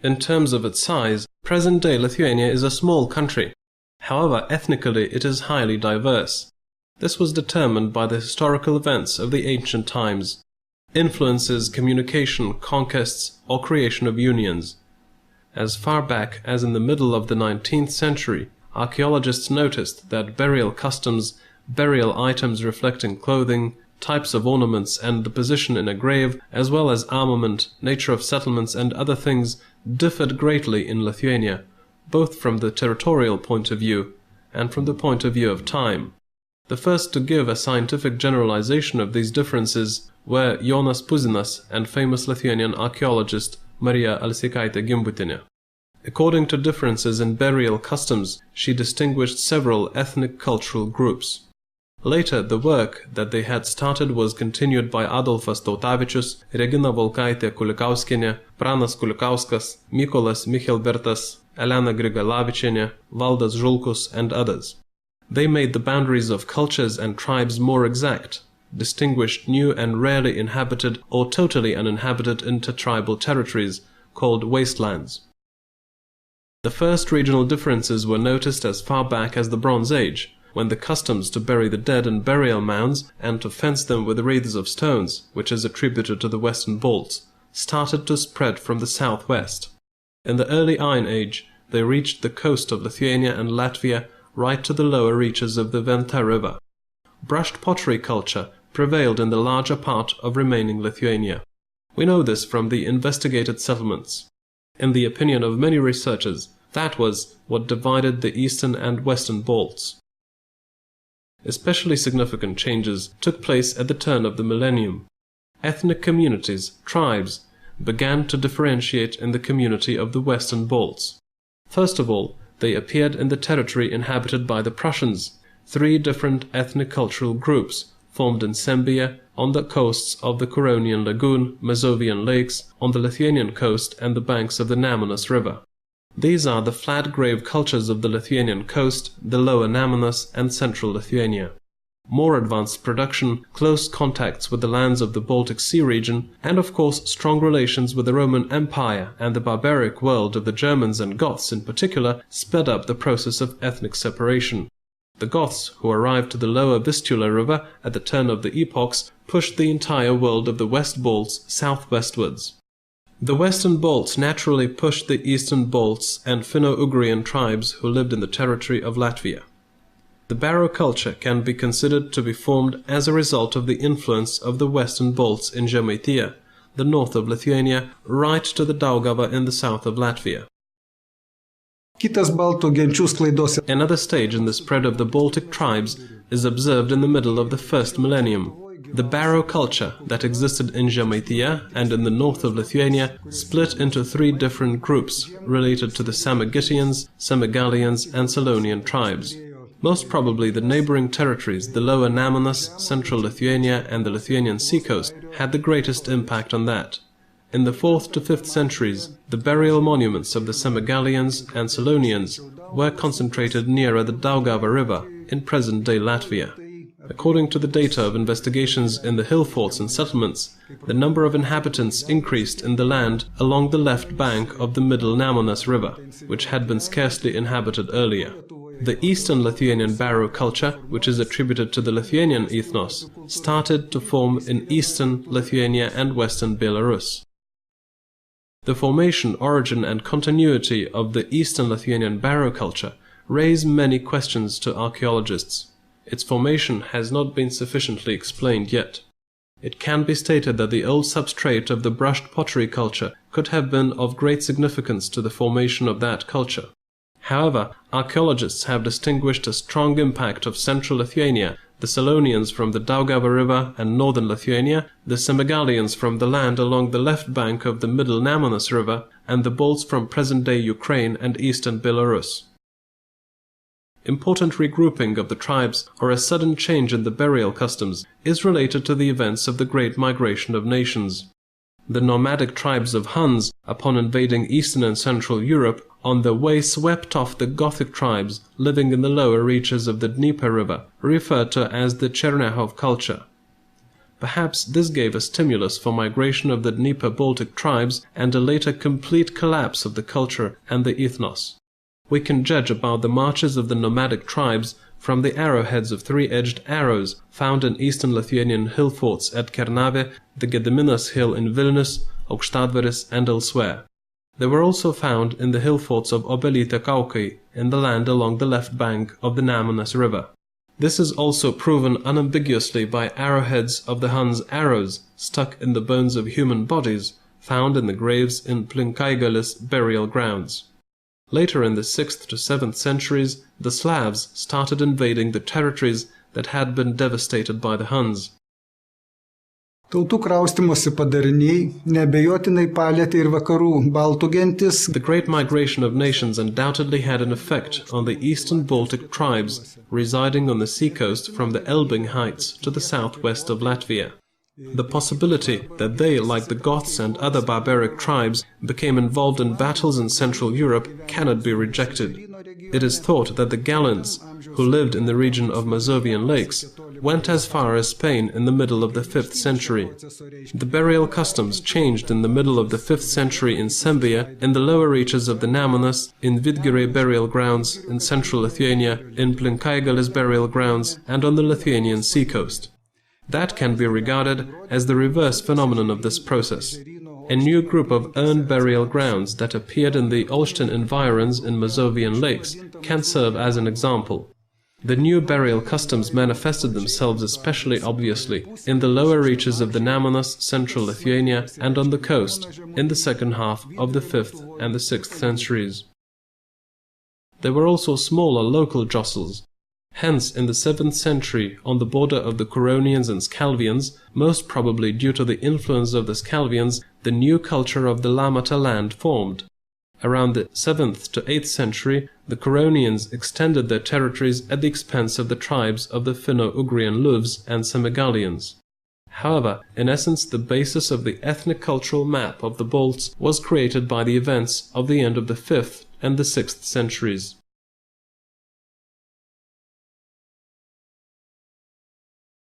In terms of its size, present-day Lithuania is a small country. However, ethnically it is highly diverse. This was determined by the historical events of the ancient times, influences, communication, conquests, or creation of unions. As far back as in the middle of the 19th century, archaeologists noticed that burial customs, burial items reflecting clothing, types of ornaments and the position in a grave, as well as armament, nature of settlements and other things, differed greatly in Lithuania, both from the territorial point of view and from the point of view of time. The first to give a scientific generalization of these differences were Jonas Puzinas and famous Lithuanian archaeologist Marija Alsikaitė-Gimbutienė. According to differences in burial customs, she distinguished several ethnic cultural groups. Later, the work that they had started was continued by Adolfas Tautavičius, Regina Volkaitė-Kulikauskienė, Pranas Kulikauskas, Mykolas Michelbertas, Elena Grigalavičienė, Valdas Žulkus, and others. They made the boundaries of cultures and tribes more exact, distinguished new and rarely inhabited or totally uninhabited intertribal territories, called wastelands. The first regional differences were noticed as far back as the Bronze Age, when the customs to bury the dead in burial mounds and to fence them with wreaths of stones, which is attributed to the Western Balts, started to spread from the southwest. In the early Iron Age, they reached the coast of Lithuania and Latvia right to the lower reaches of the Venta River. Brushed pottery culture prevailed in the larger part of remaining Lithuania. We know this from the investigated settlements. In the opinion of many researchers, that was what divided the eastern and western Balts. Especially significant changes took place at the turn of the millennium. Ethnic communities, tribes, began to differentiate in the community of the Western Balts. First of all, they appeared in the territory inhabited by the Prussians. 3 different ethnic cultural groups formed in Sembia, on the coasts of the Curonian Lagoon, Mazovian lakes, on the Lithuanian coast and the banks of the Nemunas River. These are the flat grave cultures of the Lithuanian coast, the lower Nemunas and central Lithuania. More advanced production, close contacts with the lands of the Baltic Sea region, and of course strong relations with the Roman Empire and the barbaric world of the Germans and Goths in particular, sped up the process of ethnic separation. The Goths, who arrived to the lower Vistula River at the turn of the epochs, pushed the entire world of the West Balts southwestwards. The Western Balts naturally pushed the Eastern Balts and Finno-Ugrian tribes who lived in the territory of Latvia. The Barrow culture can be considered to be formed as a result of the influence of the Western Balts in Žemaitija, the north of Lithuania, right to the Daugava in the south of Latvia. Another stage in the spread of the Baltic tribes is observed in the middle of the first millennium. The Barrow culture that existed in Žemaitija and in the north of Lithuania split into 3 different groups related to the Samogitians, Semigalians and Salonian tribes. Most probably the neighboring territories, the lower Nemunas, central Lithuania and the Lithuanian seacoast, had the greatest impact on that. In the 4th to 5th centuries, the burial monuments of the Semigalians and Salonians were concentrated nearer the Daugava River in present-day Latvia. According to the data of investigations in the hill forts and settlements, the number of inhabitants increased in the land along the left bank of the middle Nemunas River, which had been scarcely inhabited earlier. The Eastern Lithuanian Barrow culture, which is attributed to the Lithuanian ethnos, started to form in Eastern Lithuania and Western Belarus. The formation, origin and continuity of the Eastern Lithuanian Barrow culture raise many questions to archaeologists. Its formation has not been sufficiently explained yet. It can be stated that the old substrate of the brushed pottery culture could have been of great significance to the formation of that culture. However, archaeologists have distinguished a strong impact of central Lithuania, the Salonians from the Daugava River and northern Lithuania, the Semigalians from the land along the left bank of the middle Nemunas River, and the Balts from present-day Ukraine and eastern Belarus. Important regrouping of the tribes or a sudden change in the burial customs is related to the events of the Great Migration of Nations. The nomadic tribes of Huns, upon invading Eastern and Central Europe, on their way swept off the Gothic tribes living in the lower reaches of the Dnieper River, referred to as the Chernihiv culture. Perhaps this gave a stimulus for migration of the Dnieper-Baltic tribes and a later complete collapse of the culture and the ethnos. We can judge about the marches of the nomadic tribes from the arrowheads of three-edged arrows found in eastern Lithuanian hill forts at Kernavė, the Gediminas Hill in Vilnius, Aukštadvaris, and elsewhere. They were also found in the hill forts of Obelytė Kaukai in the land along the left bank of the Nemunas River. This is also proven unambiguously by arrowheads of the Huns' arrows stuck in the bones of human bodies found in the graves in Plinkaigalis burial grounds. Later in the 6th to 7th centuries, the Slavs started invading the territories that had been devastated by the Huns. Tautų kraustymosi padariniai neabejotinai palietė ir vakarų baltų gentis. The great migration of nations undoubtedly had an effect on the eastern Baltic tribes residing on the seacoast from the Elbing Heights to the southwest of Latvia. The possibility that they, like the Goths and other barbaric tribes, became involved in battles in Central Europe cannot be rejected. It is thought that the Galans, who lived in the region of Masovian lakes, went as far as Spain in the middle of the 5th century. The burial customs changed in the middle of the 5th century in Sembia, in the lower reaches of the Nemunas, in Vidgiriai burial grounds, in central Lithuania, in Plinkaigalis burial grounds, and on the Lithuanian seacoast. That can be regarded as the reverse phenomenon of this process. A new group of urn burial grounds that appeared in the Olsztyn environs in Masovian lakes can serve as an example. The new burial customs manifested themselves especially obviously in the lower reaches of the Nemunas, central Lithuania, and on the coast in the second half of the 5th and the 6th centuries. There were also smaller local jostles. Hence, in the 7th century, on the border of the Curonians and Scalvians, most probably due to the influence of the Scalvians, the new culture of the Lamata land formed. Around the 7th to 8th century, the Curonians extended their territories at the expense of the tribes of the Finno-Ugrian Luvs and Semigalians. However, in essence, the basis of the ethnic cultural map of the Balts was created by the events of the end of the 5th and the 6th centuries.